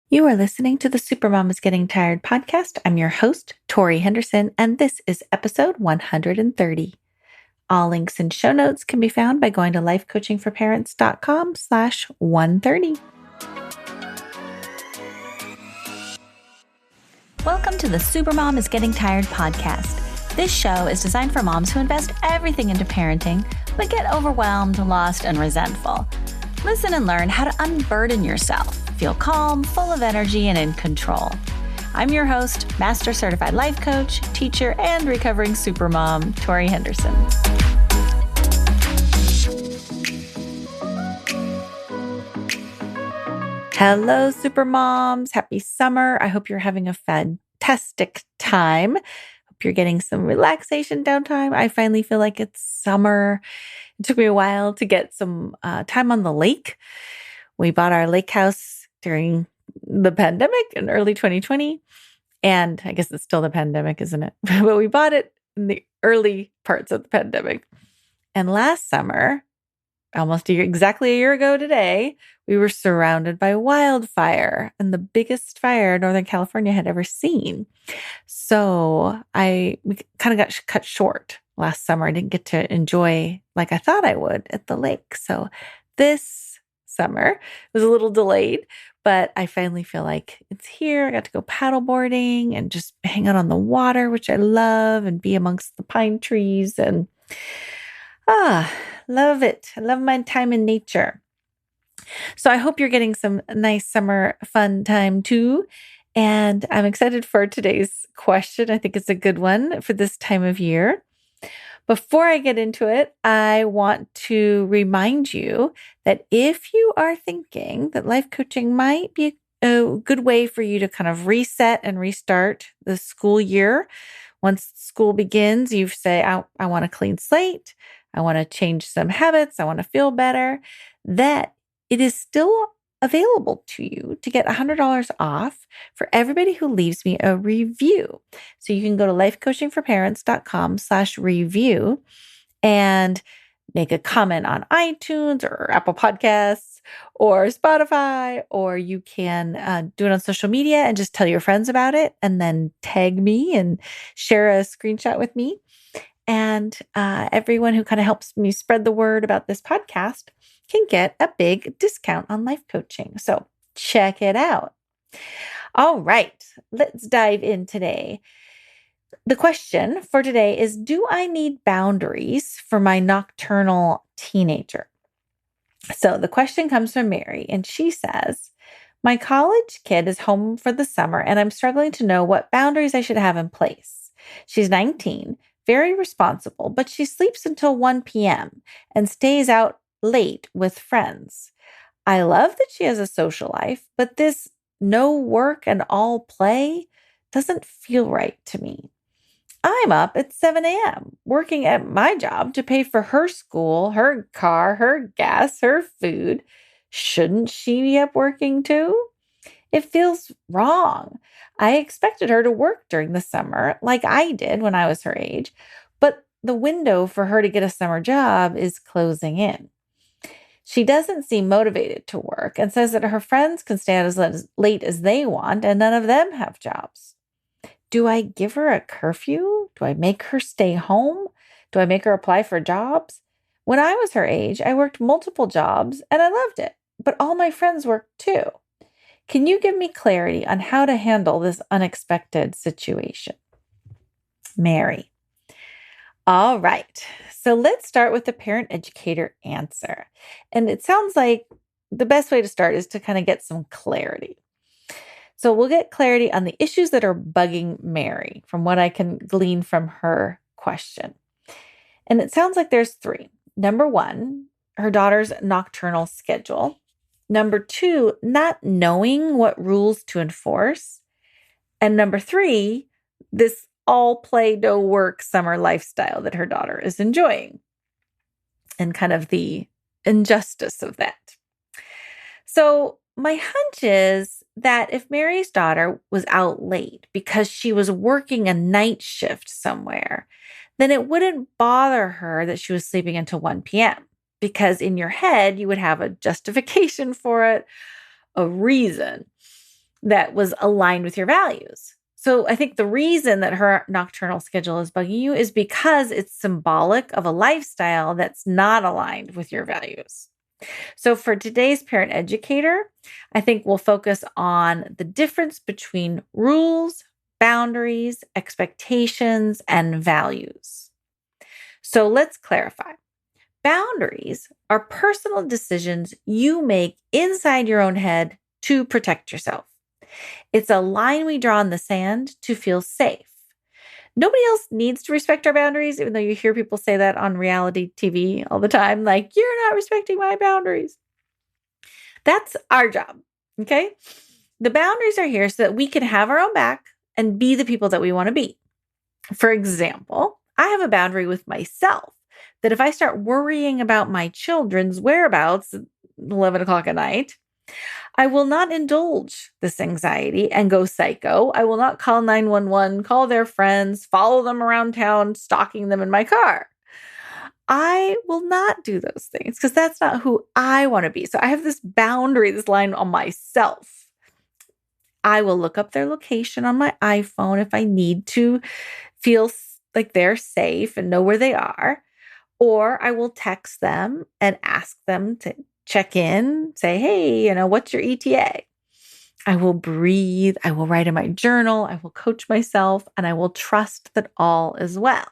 You are listening to the Supermom is Getting Tired podcast. I'm your host, Tori Henderson, and this is episode 130. All links and show notes can be found by going to lifecoachingforparents.com/130. Welcome to the Supermom is Getting Tired podcast. This show is designed for moms who invest everything into parenting, but get overwhelmed, lost, and resentful. Listen and learn how to unburden yourself. Feel calm, full of energy, and in control. I'm your host, Master Certified Life Coach, teacher, and recovering supermom, Tori Henderson. Hello, supermoms. Happy summer. I hope you're having a fantastic time. Hope you're getting some relaxation downtime. I finally feel like it's summer. It took me a while to get some time on the lake. We bought our lake house during the pandemic in early 2020. And I guess it's still the pandemic, isn't it? But we bought it in the early parts of the pandemic. And last summer, exactly a year ago today, we were surrounded by wildfire and the biggest fire Northern California had ever seen. So we kind of got cut short last summer. I didn't get to enjoy like I thought I would at the lake. So this summer was a little delayed, but I finally feel like it's here. I got to go paddle boarding and just hang out on the water, which I love, and be amongst the pine trees. And love it. I love my time in nature. So I hope you're getting some nice summer fun time too. And I'm excited for today's question. I think it's a good one for this time of year. Before I get into it, I want to remind you that if you are thinking that life coaching might be a good way for you to kind of reset and restart the school year, once school begins, you say, I want a clean slate. I want to change some habits. I want to feel better. That it is still available to you to get $100 off for everybody who leaves me a review. So you can go to lifecoachingforparents.com/review and make a comment on iTunes or Apple Podcasts or Spotify, or you can do it on social media and just tell your friends about it and then tag me and share a screenshot with me. And everyone who kind of helps me spread the word about this podcast can get a big discount on life coaching. So check it out. All right, let's dive in today. The question for today is, do I need boundaries for my nocturnal teenager? So the question comes from Mary, and she says, my college kid is home for the summer, and I'm struggling to know what boundaries I should have in place. She's 19, very responsible, but she sleeps until 1 p.m. and stays out late with friends. I love that she has a social life, but this no work and all play doesn't feel right to me. I'm up at 7 a.m. working at my job to pay for her school, her car, her gas, her food. Shouldn't she be up working too? It feels wrong. I expected her to work during the summer like I did when I was her age, but the window for her to get a summer job is closing in. She doesn't seem motivated to work and says that her friends can stay out as late as they want and none of them have jobs. Do I give her a curfew? Do I make her stay home? Do I make her apply for jobs? When I was her age, I worked multiple jobs and I loved it, but all my friends worked too. Can you give me clarity on how to handle this unexpected situation? Mary. All right. So let's start with the parent educator answer. And it sounds like the best way to start is to kind of get some clarity. So we'll get clarity on the issues that are bugging Mary from what I can glean from her question. And it sounds like there's 3. Number 1, her daughter's nocturnal schedule. Number 2, not knowing what rules to enforce. And number 3, this all play, no work summer lifestyle that her daughter is enjoying and kind of the injustice of that. So my hunch is that if Mary's daughter was out late because she was working a night shift somewhere, then it wouldn't bother her that she was sleeping until 1 p.m. because in your head, you would have a justification for it, a reason. that was aligned with your values. So I think the reason that her nocturnal schedule is bugging you is because it's symbolic of a lifestyle that's not aligned with your values. So for today's parent educator, I think we'll focus on the difference between rules, boundaries, expectations, and values. So let's clarify. Boundaries are personal decisions you make inside your own head to protect yourself. It's a line we draw in the sand to feel safe. Nobody else needs to respect our boundaries, even though you hear people say that on reality TV all the time, like, you're not respecting my boundaries. That's our job, okay? The boundaries are here so that we can have our own back and be the people that we want to be. For example, I have a boundary with myself that if I start worrying about my children's whereabouts at 11 o'clock at night, I will not indulge this anxiety and go psycho. I will not call 911, call their friends, follow them around town, stalking them in my car. I will not do those things because that's not who I want to be. So I have this boundary, this line on myself. I will look up their location on my iPhone if I need to feel like they're safe and know where they are. Or I will text them and ask them to check in, say, hey, what's your ETA? I will breathe. I will write in my journal. I will coach myself, and I will trust that all is well.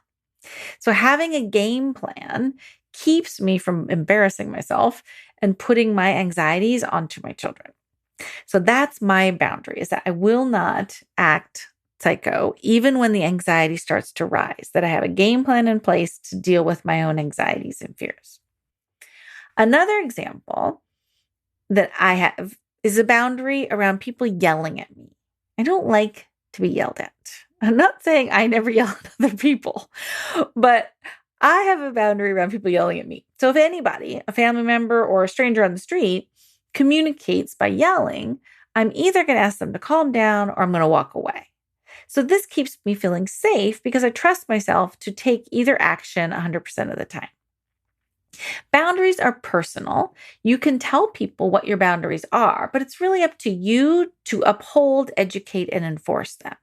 So having a game plan keeps me from embarrassing myself and putting my anxieties onto my children. So that's my boundary, is that I will not act psycho, even when the anxiety starts to rise, that I have a game plan in place to deal with my own anxieties and fears. Another example that I have is a boundary around people yelling at me. I don't like to be yelled at. I'm not saying I never yell at other people, but I have a boundary around people yelling at me. So if anybody, a family member or a stranger on the street, communicates by yelling, I'm either going to ask them to calm down or I'm going to walk away. So this keeps me feeling safe because I trust myself to take either action 100% of the time. Boundaries are personal. You can tell people what your boundaries are, but it's really up to you to uphold, educate, and enforce them.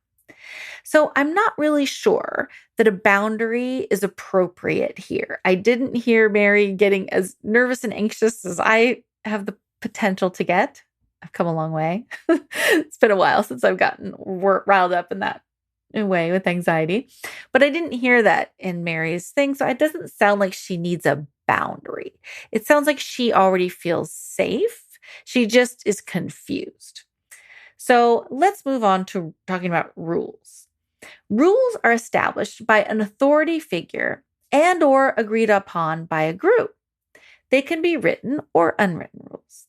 So I'm not really sure that a boundary is appropriate here. I didn't hear Mary getting as nervous and anxious as I have the potential to get. I've come a long way. It's been a while since I've gotten riled up in that way with anxiety, but I didn't hear that in Mary's thing. So it doesn't sound like she needs a boundary. It sounds like she already feels safe. She just is confused. So let's move on to talking about rules. Rules are established by an authority figure and or agreed upon by a group. They can be written or unwritten rules.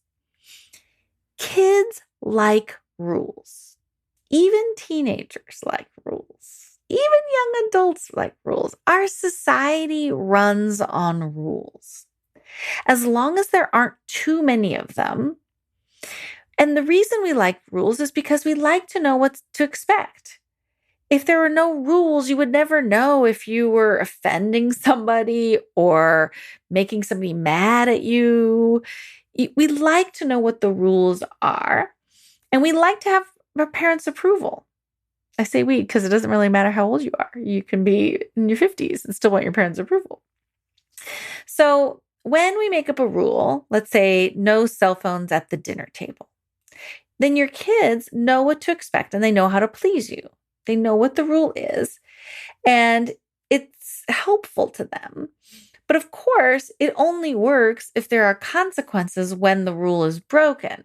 Kids like rules. Even teenagers like rules. Even young adults like rules. Our society runs on rules. As long as there aren't too many of them. And the reason we like rules is because we like to know what to expect. If there were no rules, you would never know if you were offending somebody or making somebody mad at you. We like to know what the rules are, and we like to have our parents' approval. I say we because it doesn't really matter how old you are. You can be in your 50s and still want your parents' approval. So when we make up a rule, let's say no cell phones at the dinner table, then your kids know what to expect and they know how to please you. They know what the rule is, and it's helpful to them. But of course, it only works if there are consequences when the rule is broken.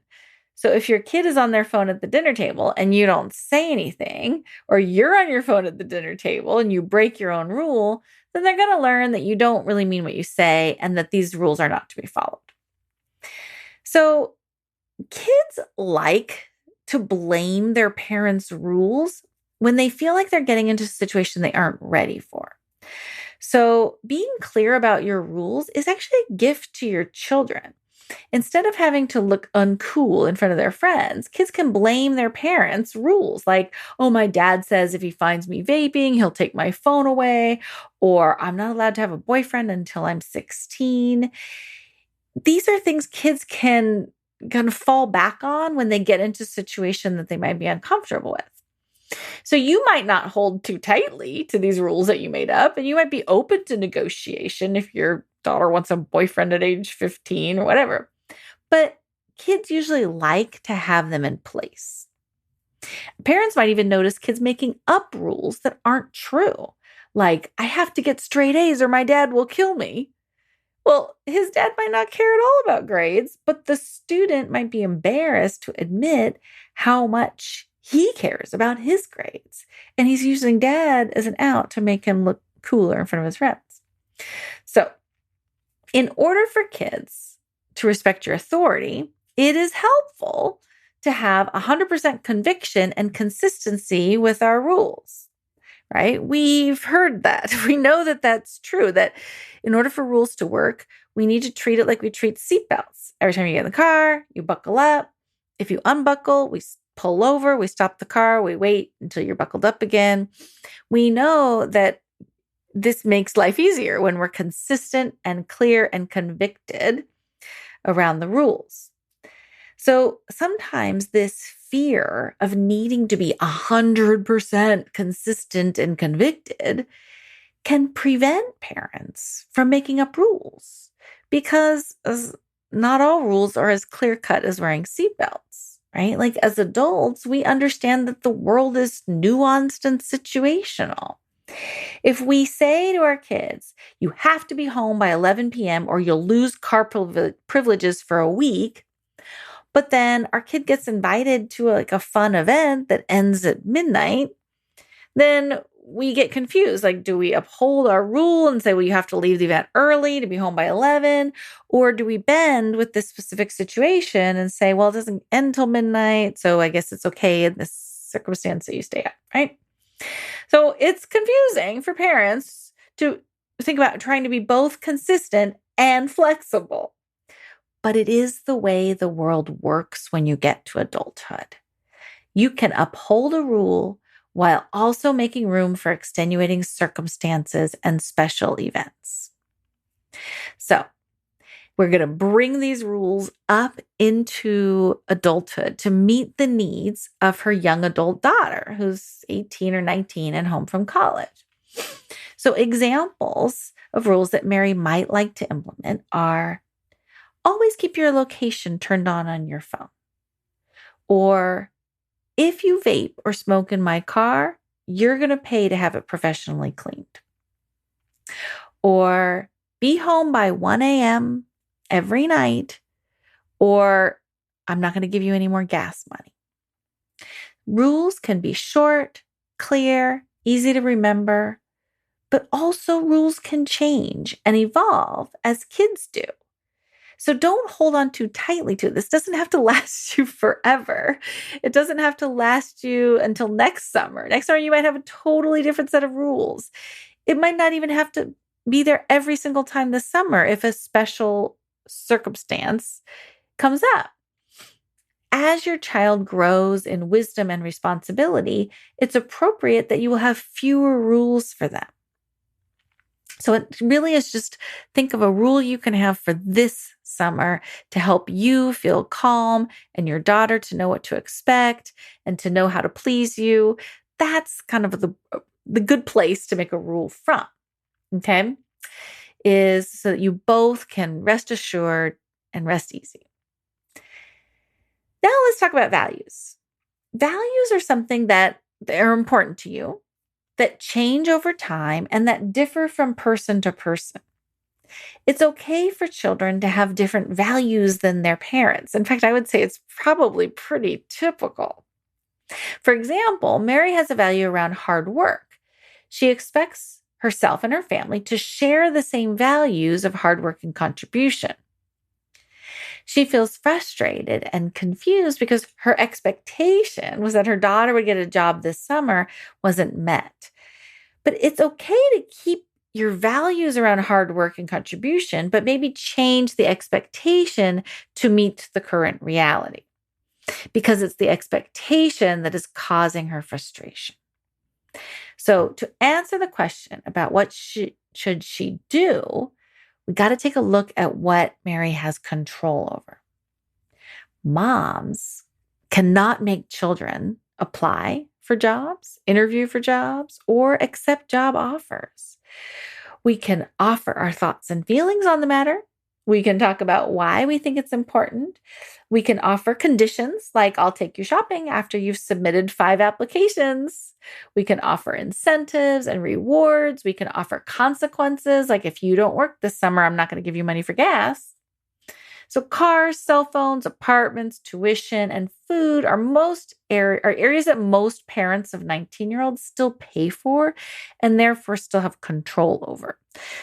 So if your kid is on their phone at the dinner table and you don't say anything, or you're on your phone at the dinner table and you break your own rule, then they're going to learn that you don't really mean what you say and that these rules are not to be followed. So kids like to blame their parents' rules when they feel like they're getting into a situation they aren't ready for. So being clear about your rules is actually a gift to your children. Instead of having to look uncool in front of their friends, kids can blame their parents' rules like, oh, my dad says if he finds me vaping, he'll take my phone away, or I'm not allowed to have a boyfriend until I'm 16. These are things kids can kind of fall back on when they get into a situation that they might be uncomfortable with. So you might not hold too tightly to these rules that you made up, and you might be open to negotiation if your daughter wants a boyfriend at age 15 or whatever. But kids usually like to have them in place. Parents might even notice kids making up rules that aren't true, like, I have to get straight A's or my dad will kill me. Well, his dad might not care at all about grades, but the student might be embarrassed to admit how much he cares about his grades. And he's using dad as an out to make him look cooler in front of his friends. So, in order for kids to respect your authority, it is helpful to have 100% conviction and consistency with our rules, right? We've heard that. We know that that's true, that in order for rules to work, we need to treat it like we treat seatbelts. Every time you get in the car, you buckle up. If you unbuckle, we pull over, we stop the car, we wait until you're buckled up again. We know that this makes life easier when we're consistent and clear and convicted around the rules. So sometimes this fear of needing to be 100% consistent and convicted can prevent parents from making up rules, because not all rules are as clear-cut as wearing seatbelts, right? Like, as adults, we understand that the world is nuanced and situational. If we say to our kids, you have to be home by 11 p.m. or you'll lose car privileges for a week, but then our kid gets invited to a fun event that ends at midnight, then we get confused. Like, do we uphold our rule and say, well, you have to leave the event early to be home by 11? Or do we bend with this specific situation and say, well, it doesn't end till midnight, so I guess it's okay in this circumstance that you stay up, right? So it's confusing for parents to think about trying to be both consistent and flexible. But it is the way the world works when you get to adulthood. You can uphold a rule while also making room for extenuating circumstances and special events. So we're going to bring these rules up into adulthood to meet the needs of her young adult daughter, who's 18 or 19 and home from college. So examples of rules that Mary might like to implement are: always keep your location turned on your phone. Or, if you vape or smoke in my car, you're going to pay to have it professionally cleaned. Or, be home by 1 a.m. every night, or I'm not going to give you any more gas money. Rules can be short, clear, easy to remember, but also rules can change and evolve as kids do. So don't hold on too tightly to it. This doesn't have to last you forever. It doesn't have to last you until next summer. Next summer, you might have a totally different set of rules. It might not even have to be there every single time this summer if a special circumstance comes up. As your child grows in wisdom and responsibility, it's appropriate that you will have fewer rules for them. So it really is just, think of a rule you can have for this summer to help you feel calm and your daughter to know what to expect and to know how to please you. That's kind of the good place to make a rule from, okay? Is so that you both can rest assured and rest easy. Now let's talk about values. Values are something that are important to you, that change over time, and that differ from person to person. It's okay for children to have different values than their parents. In fact, I would say it's probably pretty typical. For example, Mary has a value around hard work. She expects herself and her family to share the same values of hard work and contribution. She feels frustrated and confused because her expectation was that her daughter would get a job this summer wasn't met. But it's okay to keep your values around hard work and contribution, but maybe change the expectation to meet the current reality, because it's the expectation that is causing her frustration. So to answer the question about what should she do, we got to take a look at what Mary has control over. Moms cannot make children apply for jobs, interview for jobs, or accept job offers. We can offer our thoughts and feelings on the matter. We can talk about why we think it's important. We can offer conditions like, I'll take you shopping after you've submitted 5 applications. We can offer incentives and rewards. We can offer consequences, like if you don't work this summer, I'm not going to give you money for gas. So cars, cell phones, apartments, tuition, and food are areas that most parents of 19-year-olds still pay for and therefore still have control over.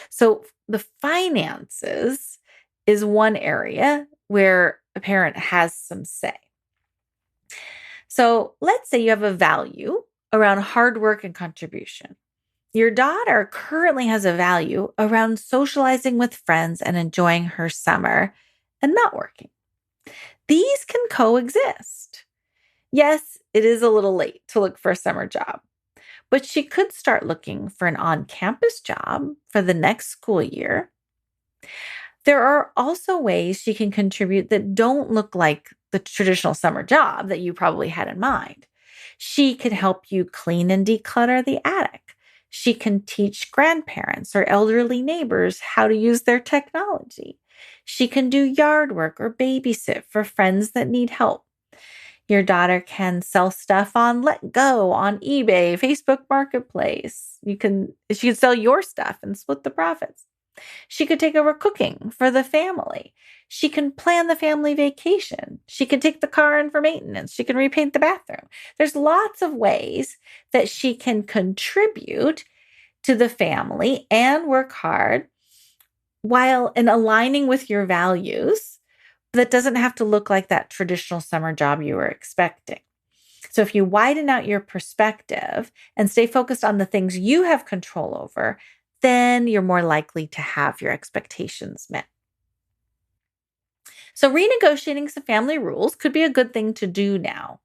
So the finances is one area where a parent has some say. So let's say you have a value around hard work and contribution. Your daughter currently has a value around socializing with friends and enjoying her summer and not working. These can coexist. Yes, it is a little late to look for a summer job, but she could start looking for an on-campus job for the next school year. There are also ways she can contribute that don't look like the traditional summer job that you probably had in mind. She could help you clean and declutter the attic. She can teach grandparents or elderly neighbors how to use their technology. She can do yard work or babysit for friends that need help. Your daughter can sell stuff on Let Go, on eBay, Facebook Marketplace. She can sell your stuff and split the profits. She could take over cooking for the family. She can plan the family vacation. She can take the car in for maintenance. She can repaint the bathroom. There's lots of ways that she can contribute to the family and work hard while in aligning with your values. That doesn't have to look like that traditional summer job you were expecting. So if you widen out your perspective and stay focused on the things you have control over, then you're more likely to have your expectations met. So renegotiating some family rules could be a good thing to do now.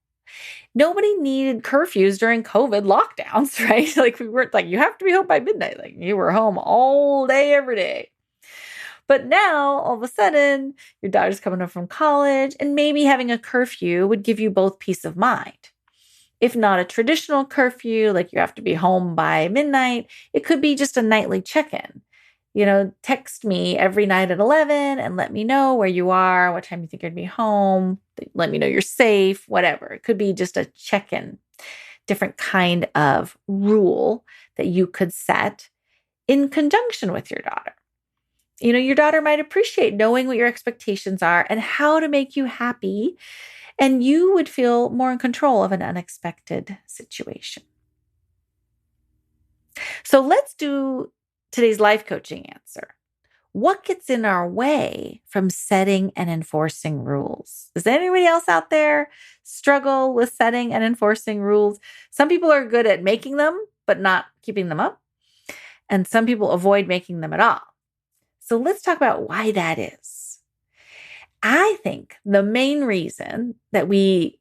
Nobody needed curfews during COVID lockdowns, right? Like we weren't like, you have to be home by midnight. Like you were home all day, every day. But now, all of a sudden, your daughter's coming home from college, and maybe having a curfew would give you both peace of mind. If not a traditional curfew, like you have to be home by midnight, it could be just a nightly check-in. Text me every night at 11 and let me know where you are, what time you think you'd be home, let me know you're safe, whatever. It could be just a check-in, different kind of rule that you could set in conjunction with your daughter. Your daughter might appreciate knowing what your expectations are and how to make you happy, and you would feel more in control of an unexpected situation. So let's do today's life coaching answer. What gets in our way from setting and enforcing rules? Does anybody else out there struggle with setting and enforcing rules? Some people are good at making them, but not keeping them up. And some people avoid making them at all. So let's talk about why that is. I think the main reason that we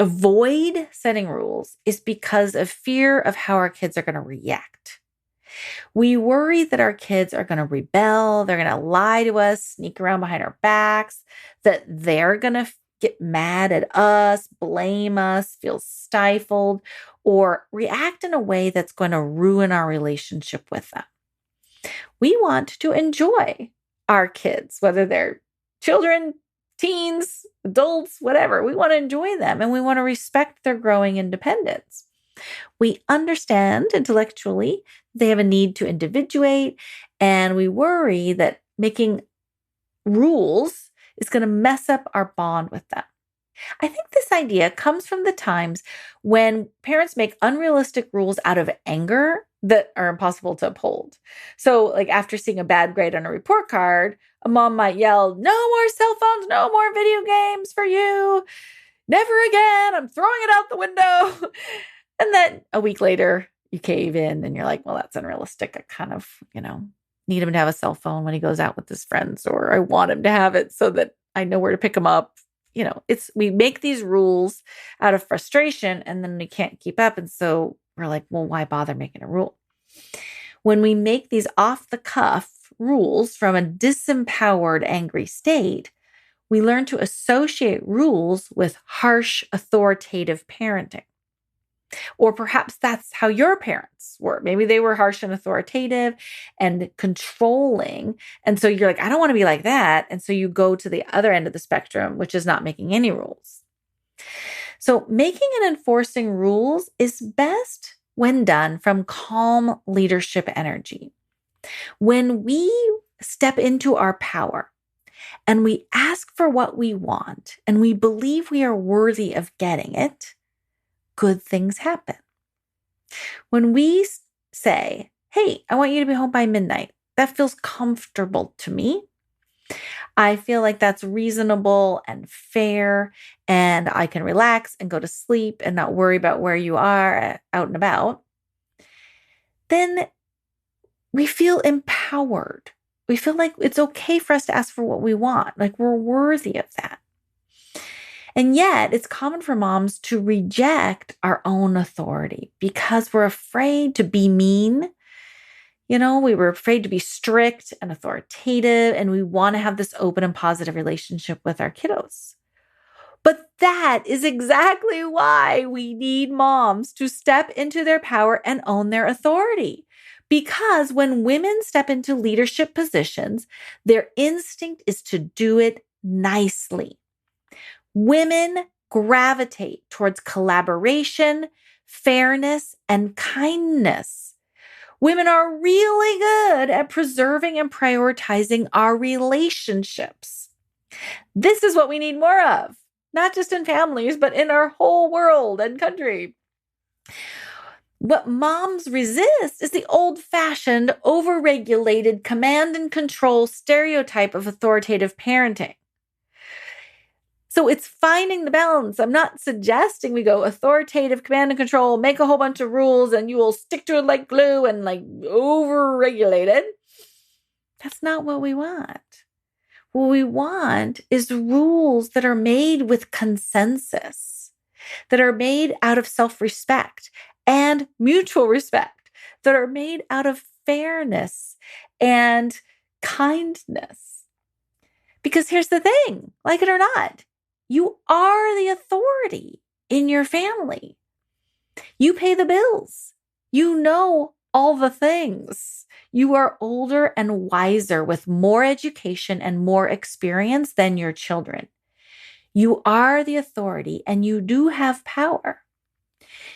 avoid setting rules is because of fear of how our kids are going to react. We worry that our kids are going to rebel, they're going to lie to us, sneak around behind our backs, that they're going to get mad at us, blame us, feel stifled, or react in a way that's going to ruin our relationship with them. We want to enjoy our kids, whether they're children, teens, adults, whatever. We want to enjoy them and we want to respect their growing independence. We understand intellectually they have a need to individuate, and we worry that making rules is going to mess up our bond with them. I think this idea comes from the times when parents make unrealistic rules out of anger that are impossible to uphold. So, like after seeing a bad grade on a report card, a mom might yell, "No more cell phones, no more video games for you. Never again. I'm throwing it out the window." And then a week later, you cave in and you're like, well, that's unrealistic. I kind of, need him to have a cell phone when he goes out with his friends, or I want him to have it so that I know where to pick him up. We make these rules out of frustration and then we can't keep up. And so we're like, well, why bother making a rule? When we make these off the cuff rules from a disempowered, angry state, we learn to associate rules with harsh, authoritative parenting. Or perhaps that's how your parents were. Maybe they were harsh and authoritative and controlling. And so you're like, I don't want to be like that. And so you go to the other end of the spectrum, which is not making any rules. So making and enforcing rules is best when done from calm leadership energy. When we step into our power and we ask for what we want and we believe we are worthy of getting it, good things happen. When we say, hey, I want you to be home by midnight, that feels comfortable to me. I feel like that's reasonable and fair, and I can relax and go to sleep and not worry about where you are out and about. Then we feel empowered. We feel like it's okay for us to ask for what we want, like we're worthy of that. And yet, it's common for moms to reject our own authority because we're afraid to be mean. We were afraid to be strict and authoritative, and we want to have this open and positive relationship with our kiddos. But that is exactly why we need moms to step into their power and own their authority. Because when women step into leadership positions, their instinct is to do it nicely. Women gravitate towards collaboration, fairness, and kindness. Women are really good at preserving and prioritizing our relationships. This is what we need more of, not just in families, but in our whole world and country. What moms resist is the old-fashioned, overregulated, command and control stereotype of authoritative parenting. So it's finding the balance. I'm not suggesting we go authoritative, command and control, make a whole bunch of rules and you will stick to it like glue and like over-regulated. That's not what we want. What we want is rules that are made with consensus, that are made out of self-respect and mutual respect, that are made out of fairness and kindness. Because here's the thing, like it or not, you are the authority in your family. You pay the bills. You know all the things. You are older and wiser with more education and more experience than your children. You are the authority and you do have power.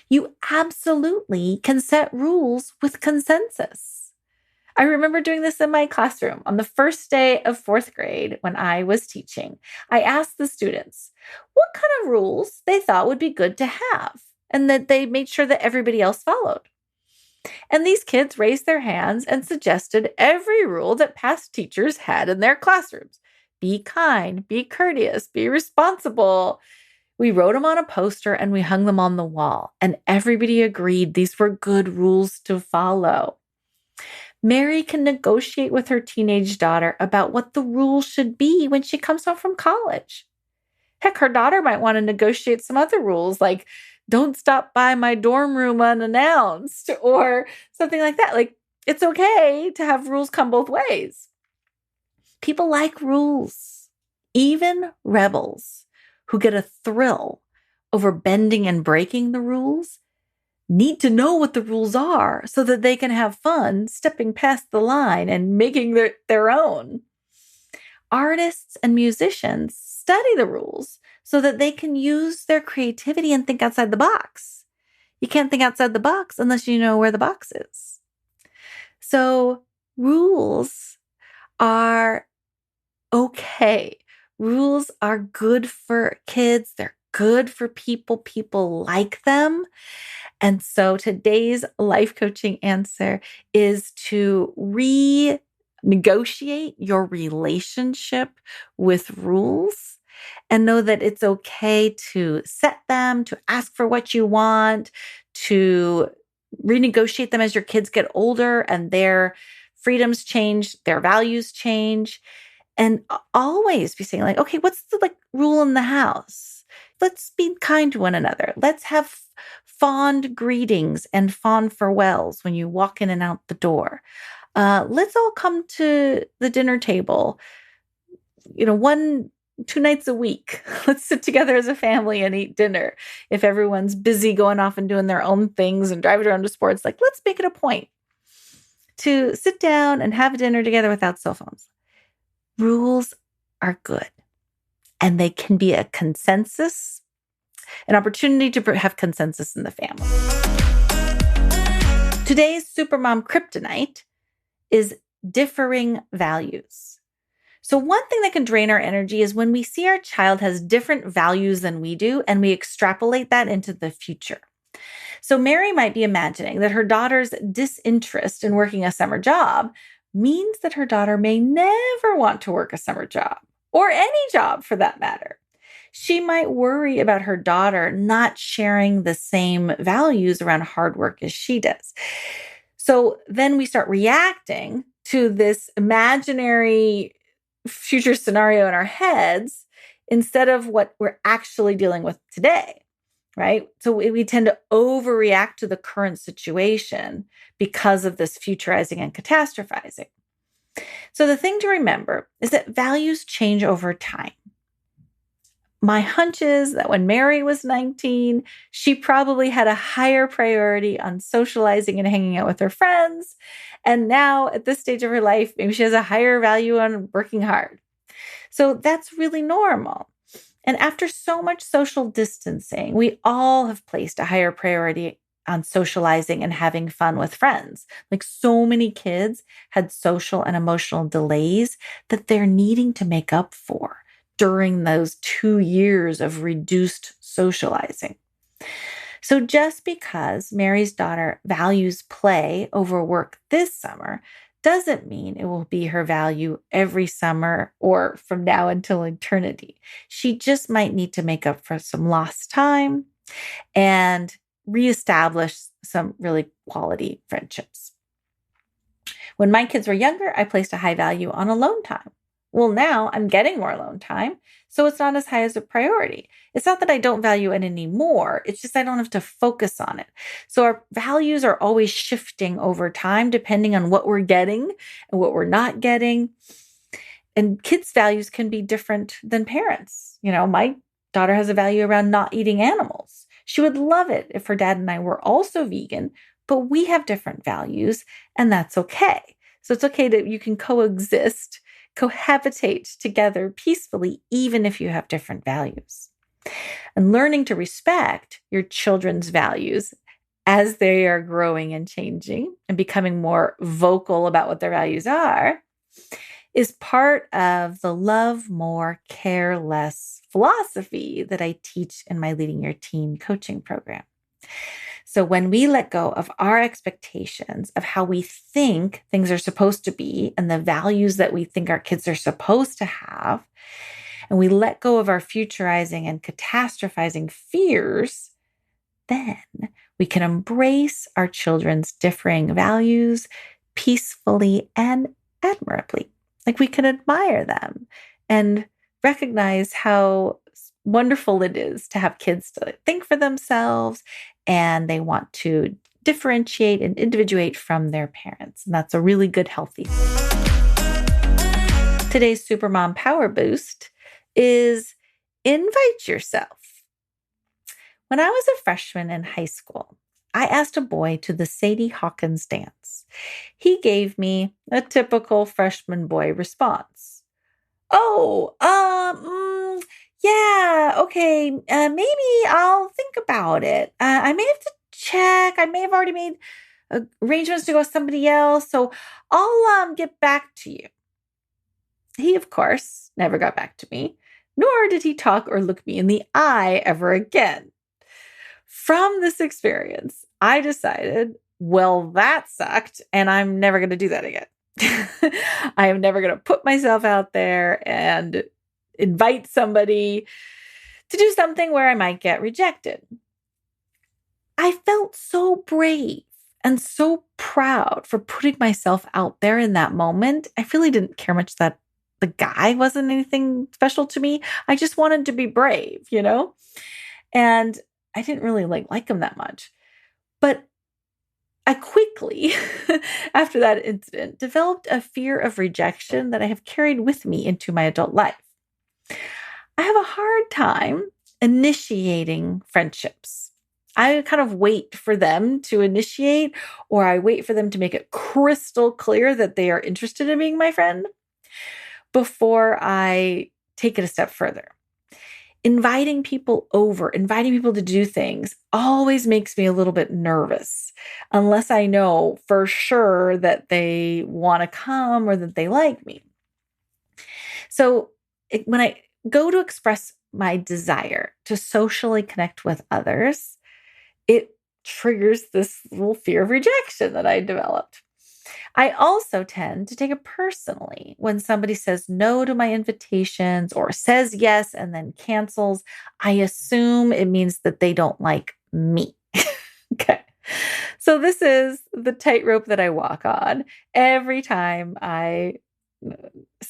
You absolutely can set rules with consensus. I remember doing this in my classroom on the first day of fourth grade when I was teaching. I asked the students what kind of rules they thought would be good to have and that they made sure that everybody else followed. And these kids raised their hands and suggested every rule that past teachers had in their classrooms. Be kind, be courteous, be responsible. We wrote them on a poster and we hung them on the wall. And everybody agreed these were good rules to follow. Mary can negotiate with her teenage daughter about what the rules should be when she comes home from college. Heck, her daughter might want to negotiate some other rules like don't stop by my dorm room unannounced or something like that. Like it's okay to have rules come both ways. People like rules, even rebels who get a thrill over bending and breaking the rules need to know what the rules are so that they can have fun stepping past the line and making their own. Artists and musicians study the rules so that they can use their creativity and think outside the box. You can't think outside the box unless you know where the box is. So rules are okay. Rules are good for kids. They're good for people. People like them. And so today's life coaching answer is to renegotiate your relationship with rules and know that it's okay to set them, to ask for what you want, to renegotiate them as your kids get older and their freedoms change, their values change, and always be saying like, okay, what's the rule in the house? Let's be kind to one another. Let's have fond greetings and fond farewells when you walk in and out the door. Let's all come to the dinner table, one 2 nights a week. Let's sit together as a family and eat dinner. If everyone's busy going off and doing their own things and driving around to sports, like, let's make it a point to sit down and have dinner together without cell phones. Rules are good, and they can be a consensus, an opportunity to have consensus in the family. Today's Supermom Kryptonite is differing values. So one thing that can drain our energy is when we see our child has different values than we do, and we extrapolate that into the future. So Mary might be imagining that her daughter's disinterest in working a summer job means that her daughter may never want to work a summer job, or any job for that matter. She might worry about her daughter not sharing the same values around hard work as she does. So then we start reacting to this imaginary future scenario in our heads instead of what we're actually dealing with today, right? So we tend to overreact to the current situation because of this futurizing and catastrophizing. So the thing to remember is that values change over time. My hunch is that when Mary was 19, she probably had a higher priority on socializing and hanging out with her friends. And now at this stage of her life, maybe she has a higher value on working hard. So that's really normal. And after so much social distancing, we all have placed a higher priority on socializing and having fun with friends. Like, so many kids had social and emotional delays that they're needing to make up for during those 2 years of reduced socializing. So just because Mary's daughter values play over work this summer doesn't mean it will be her value every summer or from now until eternity. She just might need to make up for some lost time and reestablish some really quality friendships. When my kids were younger, I placed a high value on alone time. Well, now I'm getting more alone time, so it's not as high as a priority. It's not that I don't value it anymore. It's just I don't have to focus on it. So our values are always shifting over time, depending on what we're getting and what we're not getting. And kids' values can be different than parents. You know, my daughter has a value around not eating animals. She would love it if her dad and I were also vegan, but we have different values, and that's okay. So it's okay that you can coexist, cohabitate together peacefully, even if you have different values. And learning to respect your children's values as they are growing and changing and becoming more vocal about what their values are is part of the love more, care less philosophy that I teach in my Leading Your Teen coaching program. So when we let go of our expectations of how we think things are supposed to be and the values that we think our kids are supposed to have, and we let go of our futurizing and catastrophizing fears, then we can embrace our children's differing values peacefully and admirably. Like, we can admire them and recognize how wonderful it is to have kids to think for themselves, and they want to differentiate and individuate from their parents. And that's a really good, healthy thing. Today's Supermom Power Boost is invite yourself. When I was a freshman in high school, I asked a boy to the Sadie Hawkins dance. He gave me a typical freshman boy response. Yeah, okay, maybe I'll think about it. I may have to check. I may have already made arrangements to go with somebody else, so I'll get back to you. He, of course, never got back to me, nor did he talk or look me in the eye ever again. From this experience, I decided, well, that sucked, and I'm never going to do that again. I am never going to put myself out there and invite somebody to do something where I might get rejected. I felt so brave and so proud for putting myself out there in that moment. I really didn't care much that the guy wasn't anything special to me. I just wanted to be brave, you know? And I didn't really like him that much. But I quickly, after that incident, developed a fear of rejection that I have carried with me into my adult life. I have a hard time initiating friendships. I kind of wait for them to initiate, or I wait for them to make it crystal clear that they are interested in being my friend before I take it a step further. Inviting people over, inviting people to do things always makes me a little bit nervous unless I know for sure that they want to come or that they like me. So when I go to express my desire to socially connect with others, it triggers this little fear of rejection that I developed. I also tend to take it personally when somebody says no to my invitations or says yes and then cancels. I assume it means that they don't like me. Okay. So this is the tightrope that I walk on every time I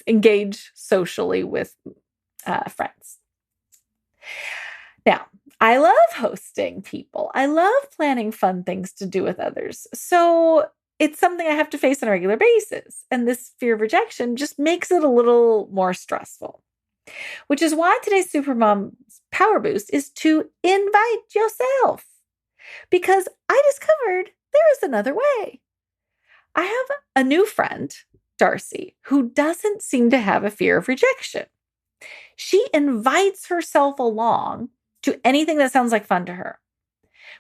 engage socially with friends. Now, I love hosting people. I love planning fun things to do with others. So it's something I have to face on a regular basis. And this fear of rejection just makes it a little more stressful, which is why today's Supermom's Power Boost is to invite yourself. Because I discovered there is another way. I have a new friend, Darcy, who doesn't seem to have a fear of rejection. She invites herself along to anything that sounds like fun to her.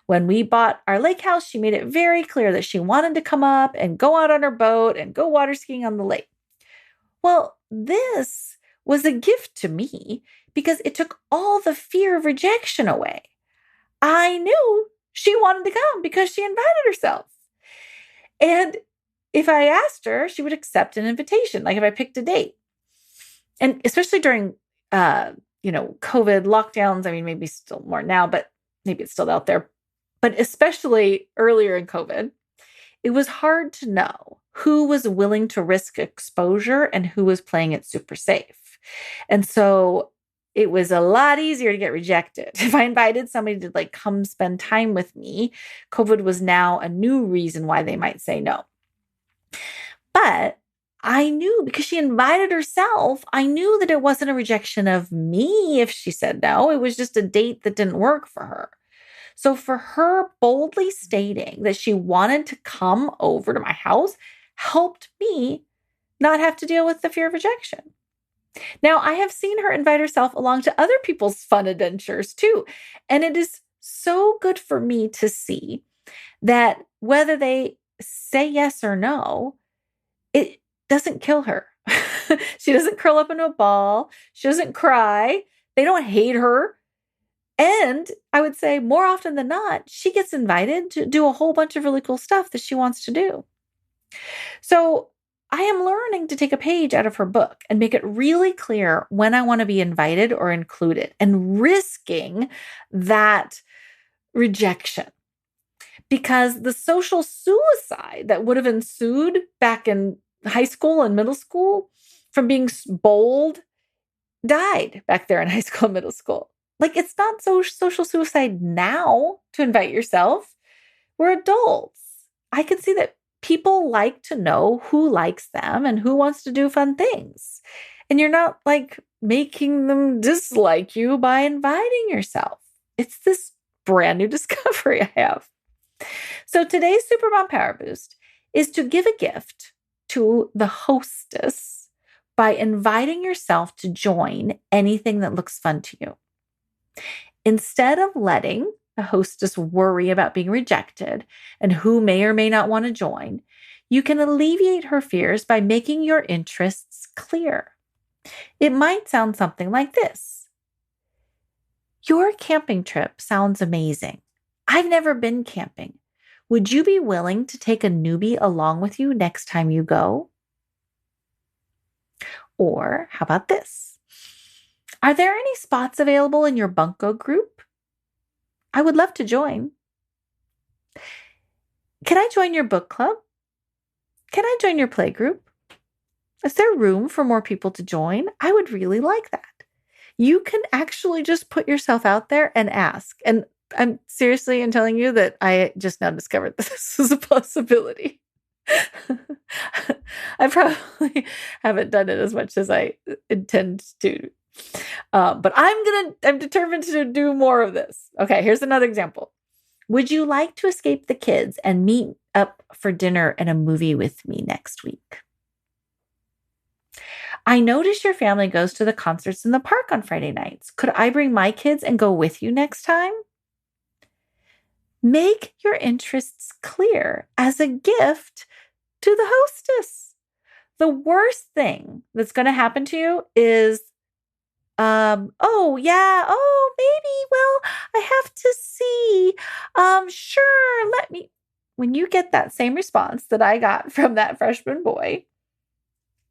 When we bought our lake house, she made it very clear that she wanted to come up and go out on her boat and go water skiing on the lake. Well, this was a gift to me because it took all the fear of rejection away. I knew she wanted to come because she invited herself. And if I asked her, she would accept an invitation, like if I picked a date. And especially during, COVID lockdowns, I mean, maybe still more now, but maybe it's still out there. But especially earlier in COVID, it was hard to know who was willing to risk exposure and who was playing it super safe. And so it was a lot easier to get rejected. If I invited somebody to come spend time with me, COVID was now a new reason why they might say no. But I knew because she invited herself, I knew that it wasn't a rejection of me if she said no. It was just a date that didn't work for her. So for her boldly stating that she wanted to come over to my house helped me not have to deal with the fear of rejection. Now, I have seen her invite herself along to other people's fun adventures too. And it is so good for me to see that whether they say yes or no, it doesn't kill her. She doesn't curl up into a ball. She doesn't cry. They don't hate her. And I would say more often than not, she gets invited to do a whole bunch of really cool stuff that she wants to do. So I am learning to take a page out of her book and make it really clear when I want to be invited or included and risking that rejection. Because the social suicide that would have ensued back in high school and middle school from being bold died back there in high school and middle school. It's not so social suicide now to invite yourself. We're adults. I can see that people like to know who likes them and who wants to do fun things. And you're not making them dislike you by inviting yourself. It's this brand new discovery I have. So today's Supermom Power Boost is to give a gift to the hostess by inviting yourself to join anything that looks fun to you. Instead of letting the hostess worry about being rejected and who may or may not want to join, you can alleviate her fears by making your interests clear. It might sound something like this. Your camping trip sounds amazing. I've never been camping. Would you be willing to take a newbie along with you next time you go? Or how about this? Are there any spots available in your bunko group? I would love to join. Can I join your book club? Can I join your play group? Is there room for more people to join? I would really like that. You can actually just put yourself out there and ask. And I'm seriously telling you that I just now discovered that this is a possibility. I probably haven't done it as much as I intend to But I'm determined to do more of this. Okay, here's another example. Would you like to escape the kids and meet up for dinner and a movie with me next week? I notice your family goes to the concerts in the park on Friday nights. Could I bring my kids and go with you next time? Make your interests clear as a gift to the hostess. The worst thing that's going to happen to you is, oh, yeah, oh, maybe, well, I have to see. Sure, let me. When you get that same response that I got from that freshman boy,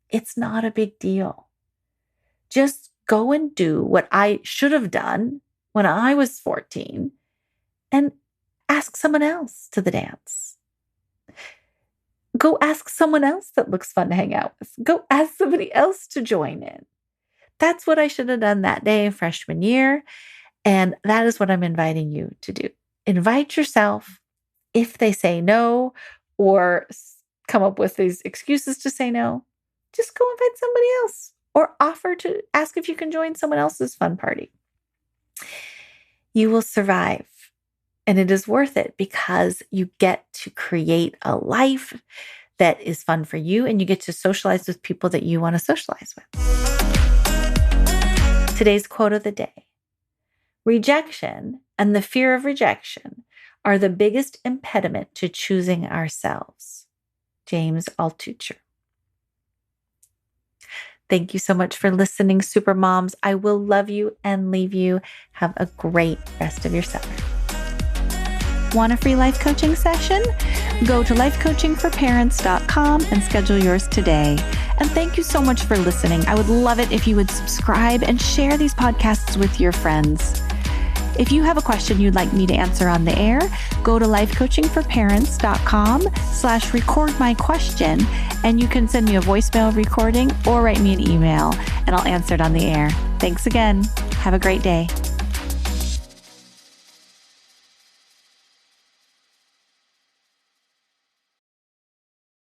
it's not a big deal. Just go and do what I should have done when I was 14 and ask someone else to the dance. Go ask someone else that looks fun to hang out with. Go ask somebody else to join in. That's what I should have done that day in freshman year. And that is what I'm inviting you to do. Invite yourself. If they say no or come up with these excuses to say no, just go invite somebody else or offer to ask if you can join someone else's fun party. You will survive. And it is worth it because you get to create a life that is fun for you and you get to socialize with people that you want to socialize with. Today's quote of the day: rejection and the fear of rejection are the biggest impediment to choosing ourselves. James Altucher. Thank you so much for listening, Super Moms. I will love you and leave you. Have a great rest of your summer. Want a free life coaching session? Go to lifecoachingforparents.com and schedule yours today. And thank you so much for listening. I would love it if you would subscribe and share these podcasts with your friends. If you have a question you'd like me to answer on the air, go to lifecoachingforparents.com/record-my-question, and you can send me a voicemail recording or write me an email, and I'll answer it on the air. Thanks again. Have a great day.